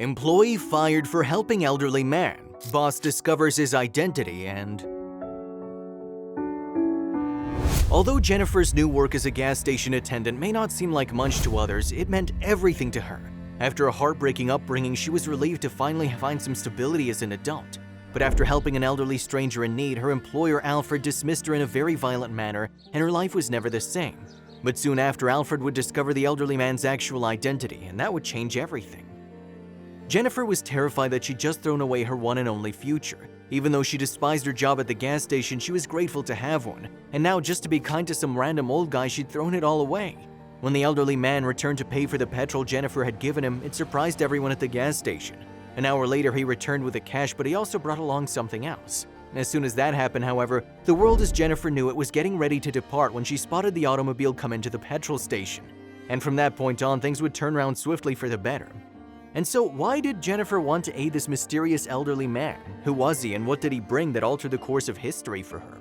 Employee fired for helping elderly man. Boss discovers his identity and… Although Jennifer's new work as a gas station attendant may not seem like much to others, it meant everything to her. After a heartbreaking upbringing, she was relieved to finally find some stability as an adult. But after helping an elderly stranger in need, her employer Alfred dismissed her in a very violent manner, and her life was never the same. But soon after, Alfred would discover the elderly man's actual identity, and that would change everything. Jennifer was terrified that she'd just thrown away her one and only future. Even though she despised her job at the gas station, she was grateful to have one. And now, just to be kind to some random old guy, she'd thrown it all away. When the elderly man returned to pay for the petrol Jennifer had given him, it surprised everyone at the gas station. An hour later, he returned with the cash, but he also brought along something else. As soon as that happened, however, the world as Jennifer knew it was getting ready to depart when she spotted the automobile come into the petrol station. And from that point on, things would turn around swiftly for the better. And so, why did Jennifer want to aid this mysterious elderly man? Who was he, and what did he bring that altered the course of history for her?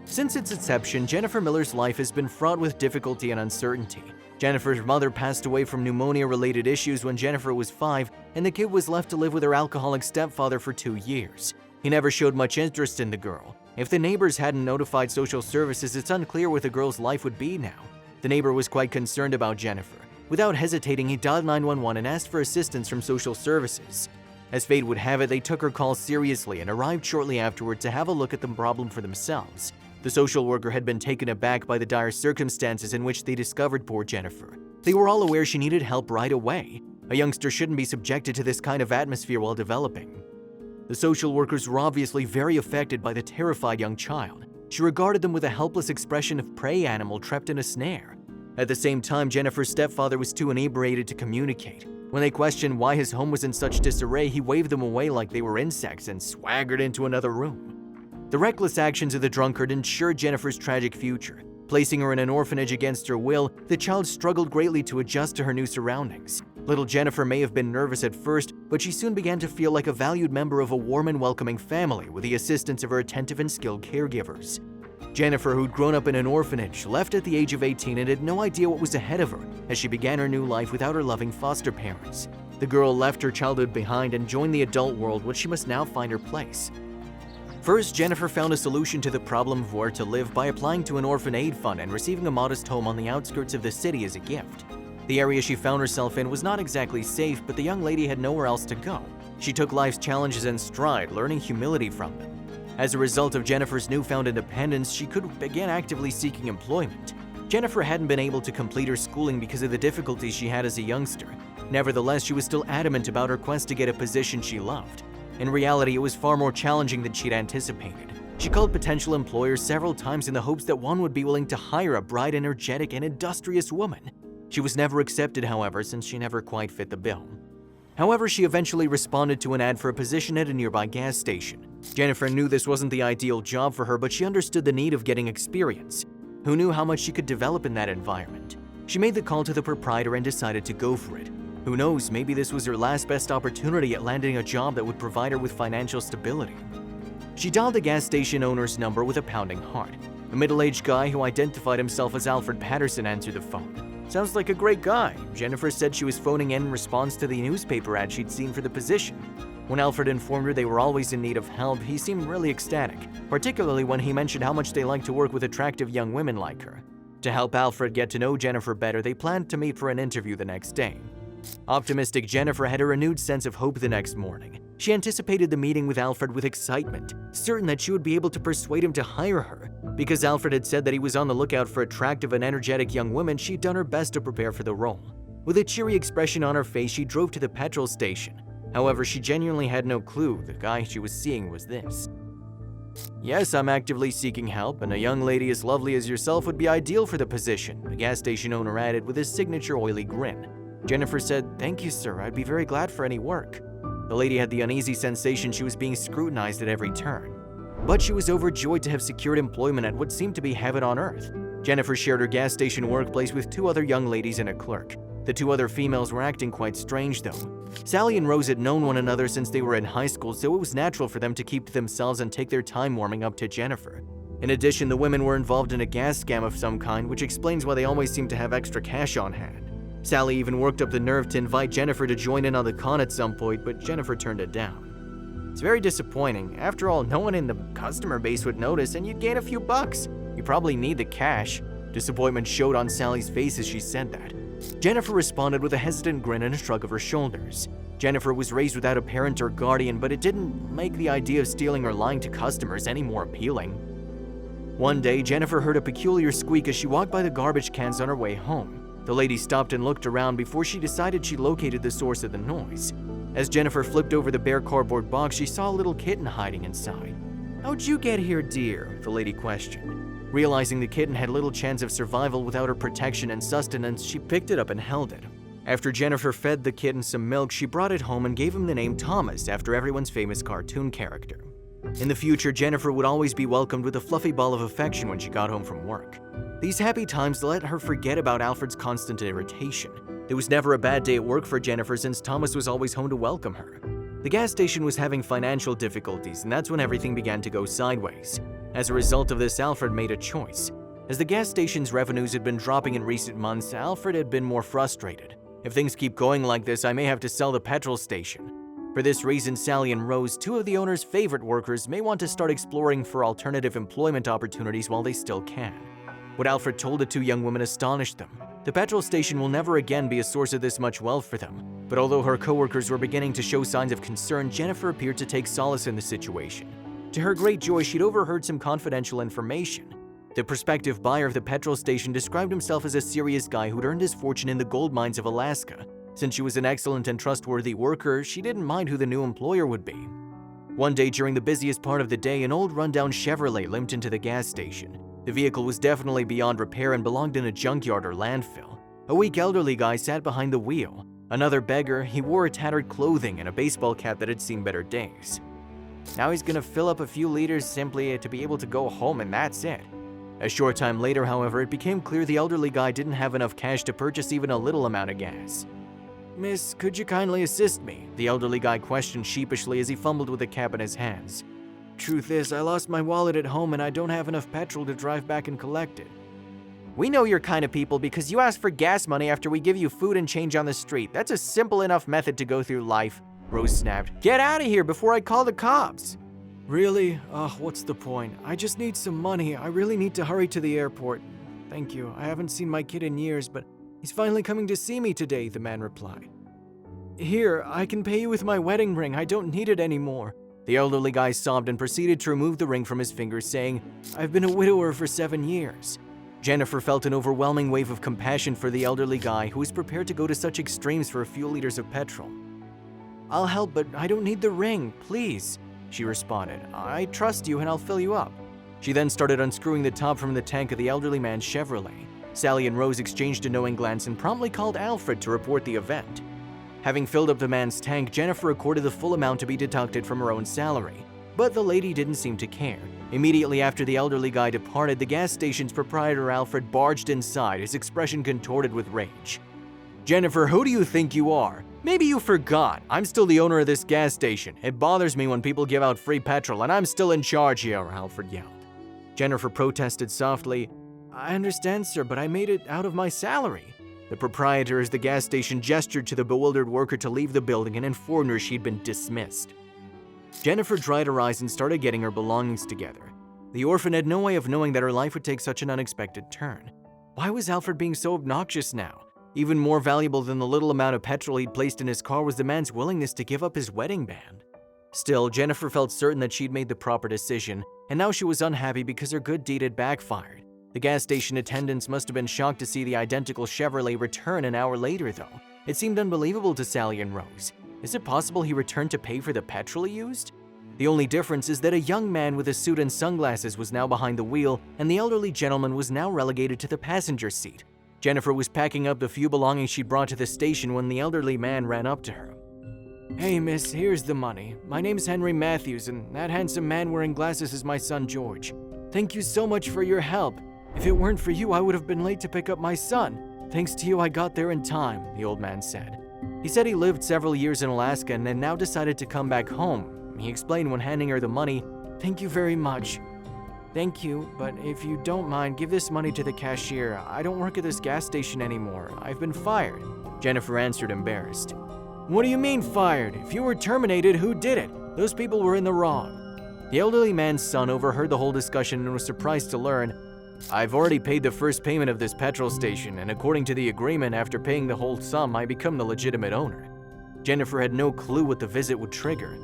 Since its inception, Jennifer Miller's life has been fraught with difficulty and uncertainty. Jennifer's mother passed away from pneumonia-related issues when Jennifer was 5, and the kid was left to live with her alcoholic stepfather for 2 years. He never showed much interest in the girl. If the neighbors hadn't notified social services, it's unclear what the girl's life would be now. The neighbor was quite concerned about Jennifer. Without hesitating, he dialed 911 and asked for assistance from social services. As fate would have it, they took her call seriously and arrived shortly afterward to have a look at the problem for themselves. The social worker had been taken aback by the dire circumstances in which they discovered poor Jennifer. They were all aware she needed help right away. A youngster shouldn't be subjected to this kind of atmosphere while developing. The social workers were obviously very affected by the terrified young child. She regarded them with a helpless expression of prey animal trapped in a snare. At the same time, Jennifer's stepfather was too inebriated to communicate. When they questioned why his home was in such disarray, he waved them away like they were insects and swaggered into another room. The reckless actions of the drunkard ensured Jennifer's tragic future. Placing her in an orphanage against her will, the child struggled greatly to adjust to her new surroundings. Little Jennifer may have been nervous at first, but she soon began to feel like a valued member of a warm and welcoming family with the assistance of her attentive and skilled caregivers. Jennifer, who'd grown up in an orphanage, left at the age of 18 and had no idea what was ahead of her as she began her new life without her loving foster parents. The girl left her childhood behind and joined the adult world, where she must now find her place. First, Jennifer found a solution to the problem of where to live by applying to an orphan aid fund and receiving a modest home on the outskirts of the city as a gift. The area she found herself in was not exactly safe, but the young lady had nowhere else to go. She took life's challenges in stride, learning humility from them. As a result of Jennifer's newfound independence, she could begin actively seeking employment. Jennifer hadn't been able to complete her schooling because of the difficulties she had as a youngster. Nevertheless, she was still adamant about her quest to get a position she loved. In reality, it was far more challenging than she'd anticipated. She called potential employers several times in the hopes that one would be willing to hire a bright, energetic, and industrious woman. She was never accepted, however, since she never quite fit the bill. However, she eventually responded to an ad for a position at a nearby gas station. Jennifer knew this wasn't the ideal job for her, but she understood the need of getting experience. Who knew how much she could develop in that environment? She made the call to the proprietor and decided to go for it. Who knows, maybe this was her last best opportunity at landing a job that would provide her with financial stability. She dialed the gas station owner's number with a pounding heart. A middle-aged guy who identified himself as Alfred Patterson answered the phone. "Sounds like a great guy," Jennifer said. She was phoning in response to the newspaper ad she'd seen for the position. When Alfred informed her they were always in need of help, he seemed really ecstatic, particularly when he mentioned how much they liked to work with attractive young women like her. To help Alfred get to know Jennifer better, they planned to meet for an interview the next day. Optimistic Jennifer had a renewed sense of hope the next morning. She anticipated the meeting with Alfred with excitement, certain that she would be able to persuade him to hire her. Because Alfred had said that he was on the lookout for attractive and energetic young women, she'd done her best to prepare for the role. With a cheery expression on her face, she drove to the petrol station. However, she genuinely had no clue the guy she was seeing was this. "Yes, I'm actively seeking help, and a young lady as lovely as yourself would be ideal for the position," the gas station owner added with his signature oily grin. Jennifer said, "Thank you, sir. I'd be very glad for any work." The lady had the uneasy sensation she was being scrutinized at every turn. But she was overjoyed to have secured employment at what seemed to be heaven on earth. Jennifer shared her gas station workplace with 2 other young ladies and a clerk. The 2 other females were acting quite strange, though. Sally and Rose had known one another since they were in high school, so it was natural for them to keep to themselves and take their time warming up to Jennifer. In addition, the women were involved in a gas scam of some kind, which explains why they always seemed to have extra cash on hand. Sally even worked up the nerve to invite Jennifer to join in on the con at some point, but Jennifer turned it down. It's very disappointing. After all, no one in the customer base would notice, and you'd gain a few bucks. You probably need the cash. Disappointment showed on Sally's face as she said that. Jennifer responded with a hesitant grin and a shrug of her shoulders. Jennifer was raised without a parent or guardian, but it didn't make the idea of stealing or lying to customers any more appealing. One day, Jennifer heard a peculiar squeak as she walked by the garbage cans on her way home. The lady stopped and looked around before she decided she located the source of the noise. As Jennifer flipped over the bare cardboard box, she saw a little kitten hiding inside. "How'd you get here, dear?" the lady questioned. Realizing the kitten had little chance of survival without her protection and sustenance, she picked it up and held it. After Jennifer fed the kitten some milk, she brought it home and gave him the name Thomas after everyone's famous cartoon character. In the future, Jennifer would always be welcomed with a fluffy ball of affection when she got home from work. These happy times let her forget about Alfred's constant irritation. There was never a bad day at work for Jennifer since Thomas was always home to welcome her. The gas station was having financial difficulties, and that's when everything began to go sideways. As a result of this, Alfred made a choice. As the gas station's revenues had been dropping in recent months, Alfred had been more frustrated. "If things keep going like this, I may have to sell the petrol station." For this reason, Sally and Rose, two of the owner's favorite workers, may want to start exploring for alternative employment opportunities while they still can. What Alfred told the two young women astonished them. The petrol station will never again be a source of this much wealth for them. But although her coworkers were beginning to show signs of concern, Jennifer appeared to take solace in the situation. To her great joy, she'd overheard some confidential information. The prospective buyer of the petrol station described himself as a serious guy who'd earned his fortune in the gold mines of Alaska. Since she was an excellent and trustworthy worker, she didn't mind who the new employer would be. One day during the busiest part of the day, an old rundown Chevrolet limped into the gas station. The vehicle was definitely beyond repair and belonged in a junkyard or landfill. A weak elderly guy sat behind the wheel. Another beggar, he wore tattered clothing and a baseball cap that had seen better days. Now he's gonna fill up a few liters simply to be able to go home, and that's it. A short time later, however, it became clear the elderly guy didn't have enough cash to purchase even a little amount of gas. "Miss, could you kindly assist me?" the elderly guy questioned sheepishly as he fumbled with the cap in his hands. "Truth is, I lost my wallet at home and I don't have enough petrol to drive back and collect it." "We know your kind of people because you ask for gas money after we give you food and change on the street. That's a simple enough method to go through life," Rose snapped. "Get out of here before I call the cops." "Really? What's the point? I just need some money. I really need to hurry to the airport. Thank you. I haven't seen my kid in years, but he's finally coming to see me today," the man replied. "Here, I can pay you with my wedding ring. I don't need it anymore." The elderly guy sobbed and proceeded to remove the ring from his finger, saying, "I've been a widower for 7 years. Jennifer felt an overwhelming wave of compassion for the elderly guy who was prepared to go to such extremes for a few liters of petrol. "I'll help, but I don't need the ring, please," she responded. "I trust you and I'll fill you up." She then started unscrewing the top from the tank of the elderly man's Chevrolet. Sally and Rose exchanged a knowing glance and promptly called Alfred to report the event. Having filled up the man's tank, Jennifer recorded the full amount to be deducted from her own salary. But the lady didn't seem to care. Immediately after the elderly guy departed, the gas station's proprietor Alfred barged inside, his expression contorted with rage. "Jennifer, who do you think you are? Maybe you forgot. I'm still the owner of this gas station. It bothers me when people give out free petrol, and I'm still in charge here," Alfred yelled. Jennifer protested softly, "I understand, sir, but I made it out of my salary." The proprietor of the gas station gestured to the bewildered worker to leave the building and informed her she'd been dismissed. Jennifer dried her eyes and started getting her belongings together. The orphan had no way of knowing that her life would take such an unexpected turn. Why was Alfred being so obnoxious now? Even more valuable than the little amount of petrol he'd placed in his car was the man's willingness to give up his wedding band. Still, Jennifer felt certain that she'd made the proper decision, and now she was unhappy because her good deed had backfired. The gas station attendants must have been shocked to see the identical Chevrolet return an hour later, though. It seemed unbelievable to Sally and Rose. Is it possible he returned to pay for the petrol he used? The only difference is that a young man with a suit and sunglasses was now behind the wheel, and the elderly gentleman was now relegated to the passenger seat. Jennifer was packing up the few belongings she'd brought to the station when the elderly man ran up to her. "Hey, miss, here's the money. My name's Henry Matthews, and that handsome man wearing glasses is my son George. Thank you so much for your help. If it weren't for you, I would have been late to pick up my son. Thanks to you, I got there in time," the old man said. He said he lived several years in Alaska and had now decided to come back home. He explained when handing her the money, "Thank you very much." Thank you, but if you don't mind, give this money to the cashier. I don't work at this gas station anymore. I've been fired. Jennifer answered, embarrassed. What do you mean fired? If you were terminated, who did it? Those people were in the wrong. The elderly man's son overheard the whole discussion and was surprised to learn, I've already paid the first payment of this petrol station, and according to the agreement, after paying the whole sum, I become the legitimate owner. Jennifer had no clue what the visit would trigger.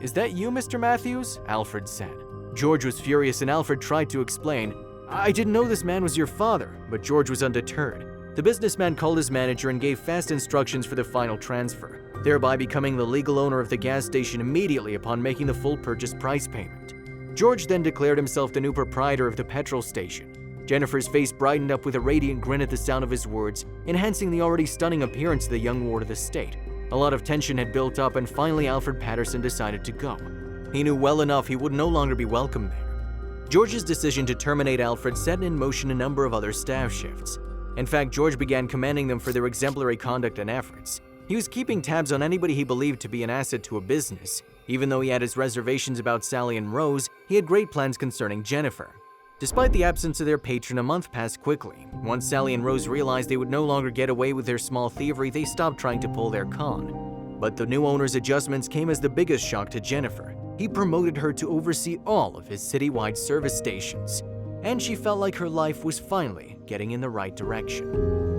Is that you, Mr. Matthews? Alfred said. George was furious and Alfred tried to explain, I didn't know this man was your father, but George was undeterred. The businessman called his manager and gave fast instructions for the final transfer, thereby becoming the legal owner of the gas station immediately upon making the full purchase price payment. George then declared himself the new proprietor of the petrol station. Jennifer's face brightened up with a radiant grin at the sound of his words, enhancing the already stunning appearance of the young ward of the state. A lot of tension had built up and finally Alfred Patterson decided to go. He knew well enough he would no longer be welcome there. George's decision to terminate Alfred set in motion a number of other staff shifts. In fact, George began commending them for their exemplary conduct and efforts. He was keeping tabs on anybody he believed to be an asset to a business. Even though he had his reservations about Sally and Rose, he had great plans concerning Jennifer. Despite the absence of their patron, a month passed quickly. Once Sally and Rose realized they would no longer get away with their small thievery, they stopped trying to pull their con. But the new owner's adjustments came as the biggest shock to Jennifer. He promoted her to oversee all of his citywide service stations, and she felt like her life was finally getting in the right direction.